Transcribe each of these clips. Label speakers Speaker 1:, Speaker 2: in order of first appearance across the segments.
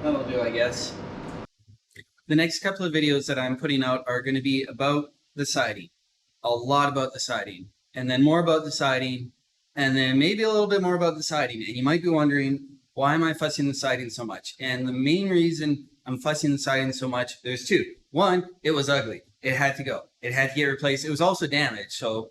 Speaker 1: That'll do, I guess. The next couple of videos that I'm putting out are going to be about the siding. A lot about the siding. And then more about the siding. And then maybe a little bit more about the siding. And you might be wondering, why am I fussing the siding so much? And the main reason I'm fussing the siding so much, there's two. One, it was ugly. It had to go. It had to get replaced. It was also damaged. So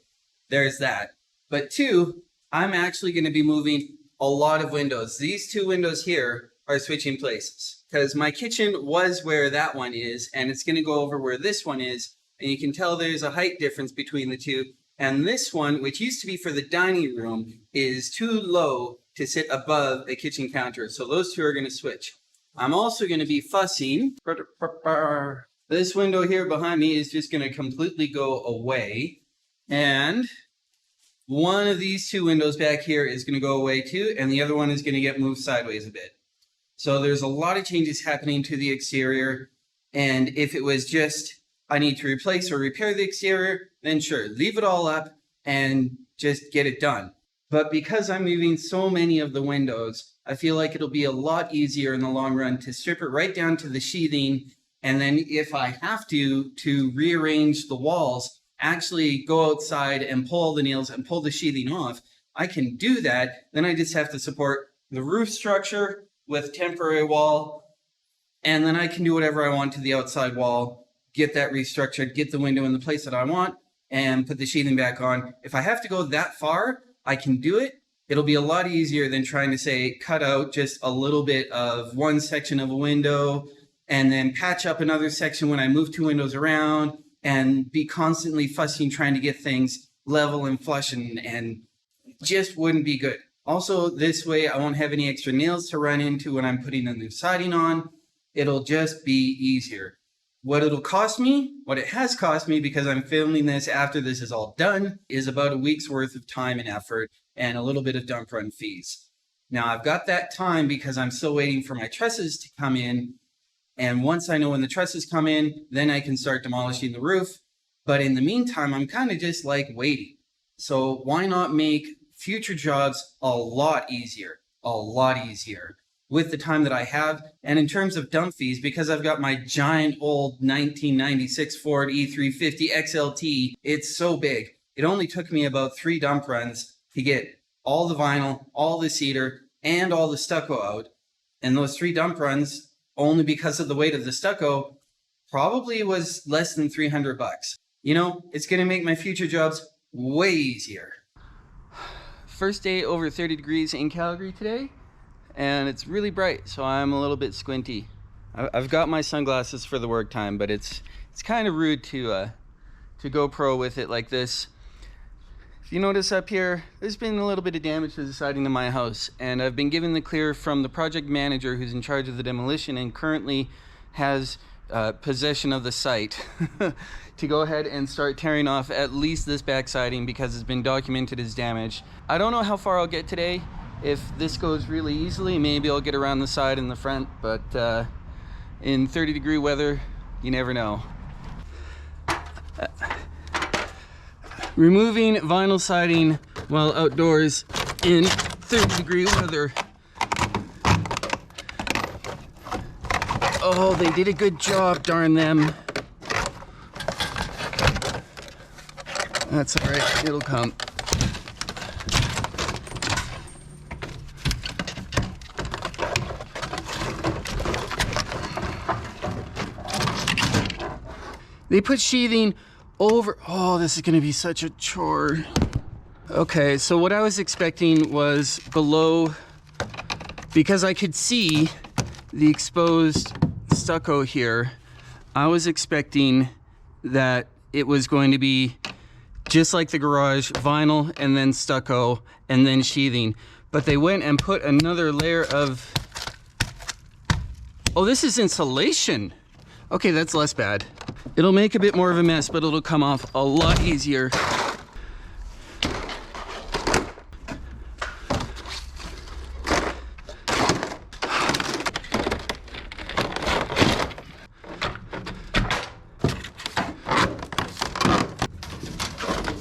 Speaker 1: there's that. But two, I'm actually going to be moving a lot of windows. These two windows here are switching places because my kitchen was where that one is, and it's going to go over where this one is. And you can tell there's a height difference between the two. And this one, which used to be for the dining room, is too low to sit above the kitchen counter. So those two are going to switch. I'm also going to be fussing. This window here behind me is just going to completely go away. And one of these two windows back here is going to go away too, and the other one is going to get moved sideways a bit. So there's a lot of changes happening to the exterior, and if it was just I need to replace or repair the exterior, then sure, leave it all up and just get it done. But because I'm moving so many of the windows, I feel like it'll be a lot easier in the long run to strip it right down to the sheathing, and then if I have to rearrange the walls, actually go outside and pull all the nails and pull the sheathing off, I can do that. Then I just have to support the roof structure with temporary wall, and then I can do whatever I want to the outside wall, get that restructured, get the window in the place that I want, and put the sheathing back on. If I have to go that far, I can do it. It'll be a lot easier than trying to say, cut out just a little bit of one section of a window, and then patch up another section when I move two windows around, and be constantly fussing trying to get things level and flush, and just wouldn't be good. Also, this way I won't have any extra nails to run into when I'm putting the new siding on. It'll just be easier. What it'll cost me, what it has cost me, because I'm filming this after this is all done, is about a week's worth of time and effort and a little bit of dump run fees. Now I've got that time because I'm still waiting for my trusses to come in. And once I know when the trusses come in, then I can start demolishing the roof. But in the meantime, I'm kind of just like waiting. So why not make future jobs a lot easier with the time that I have? And in terms of dump fees, because I've got my giant old 1996 Ford E350 XLT, it's so big. It only took me about 3 dump runs to get all the vinyl, all the cedar, and all the stucco out. And those 3 dump runs, only because of the weight of the stucco, probably was less than $300. You know, it's going to make my future jobs way easier. First day over 30 degrees in Calgary today, and it's really bright, so I'm a little bit squinty. I've got my sunglasses for the work time, but it's kind of rude to GoPro with it like this. If you notice up here, there's been a little bit of damage to the siding of my house, and I've been given the clear from the project manager who's in charge of the demolition and currently has possession of the site to go ahead and start tearing off at least this back siding because it's been documented as damaged. I don't know how far I'll get today. If this goes really easily, maybe I'll get around the side and the front, but in 30-degree weather, you never know. Removing vinyl siding while outdoors in 30-degree weather. Oh, they did a good job, darn them. That's all right, it'll come. They put sheathing over. Oh, this is gonna be such a chore. Okay, so what I was expecting was below, because I could see the exposed stucco here, I was expecting that it was going to be just like the garage, vinyl and then stucco and then sheathing. But they went and put another layer of, oh, this is insulation. Okay, that's less bad. It'll make a bit more of a mess, but it'll come off a lot easier.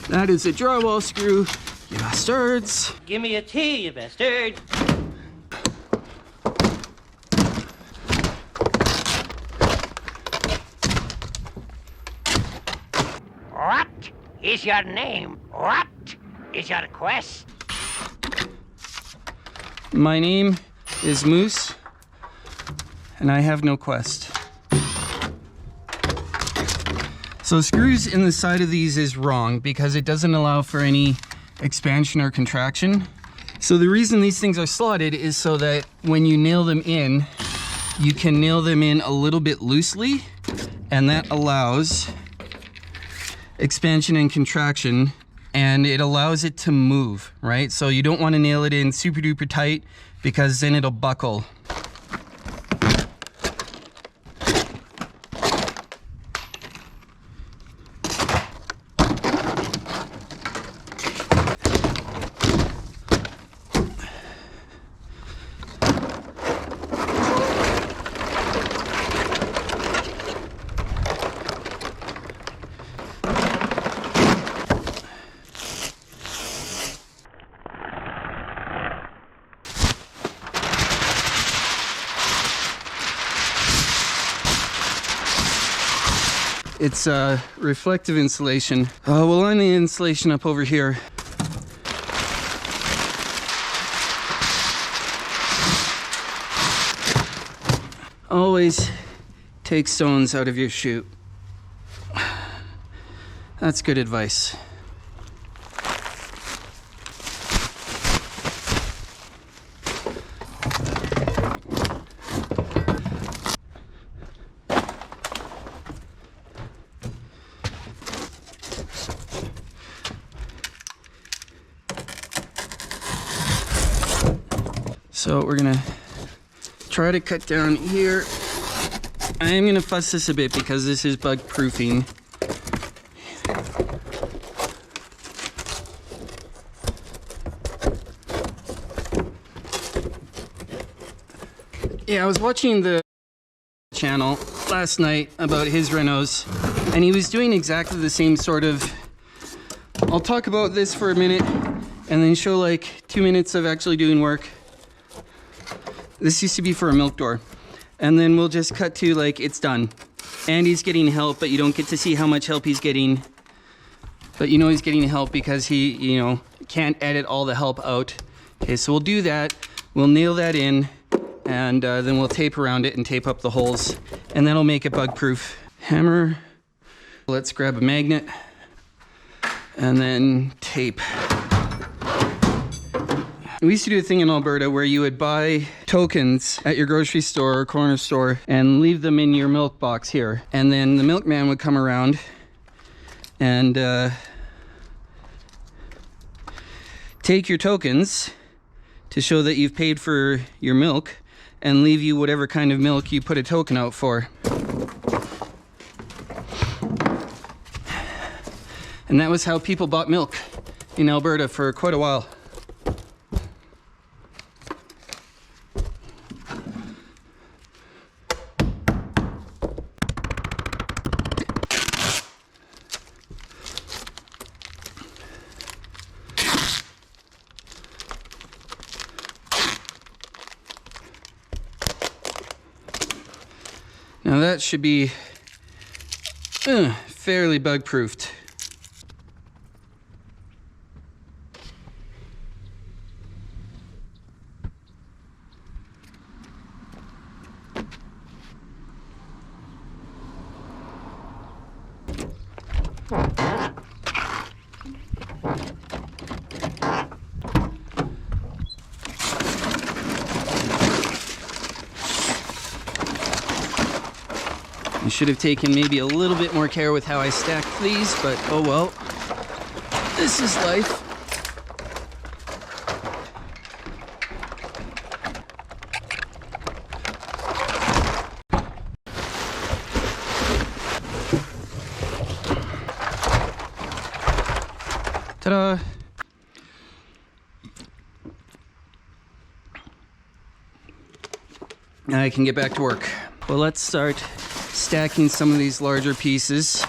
Speaker 1: That is a drywall screw, you bastards.
Speaker 2: Give me a T, you bastard. is your name? What is your quest?
Speaker 1: My name is Moose, and I have no quest. So screws in the side of these is wrong because it doesn't allow for any expansion or contraction. So the reason these things are slotted is so that when you nail them in, you can nail them in a little bit loosely, and that allows expansion and contraction, and it allows it to move, right? So you don't want to nail it in super duper tight because then it'll buckle. It's reflective insulation. We'll line the insulation up over here. Always take stones out of your chute. That's good advice. So we're gonna try to cut down here. I am gonna fuss this a bit because this is bug proofing. Yeah, I was watching the channel last night about his renos, and he was doing exactly the same sort of, I'll talk about this for a minute and then show like 2 minutes of actually doing work. This used to be for a milk door. And then we'll just cut to like, it's done. And he's getting help, but you don't get to see how much help he's getting. But you know he's getting help because he, you know, can't edit all the help out. Okay, so we'll do that. We'll nail that in, and then we'll tape around it and tape up the holes. And that'll make it bug-proof. Hammer. Let's grab a magnet. And then tape. We used to do a thing in Alberta where you would buy tokens at your grocery store or corner store and leave them in your milk box here. And then the milkman would come around and take your tokens to show that you've paid for your milk and leave you whatever kind of milk you put a token out for. And that was how people bought milk in Alberta for quite a while. Now that should be fairly bug-proofed. I should have taken maybe a little bit more care with how I stacked these, but oh well. This is life. Ta-da! Now I can get back to work. Well, let's start stacking some of these larger pieces.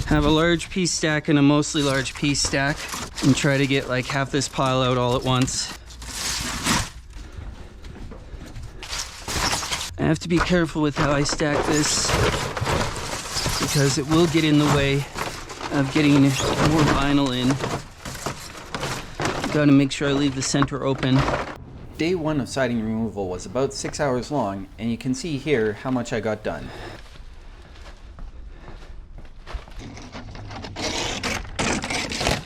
Speaker 1: Have a large piece stack and a mostly large piece stack, and try to get like half this pile out all at once. I have to be careful with how I stack this because it will get in the way of getting more vinyl in. Gotta make sure I leave the center open. Day 1 of siding removal was about 6 hours long, and you can see here how much I got done.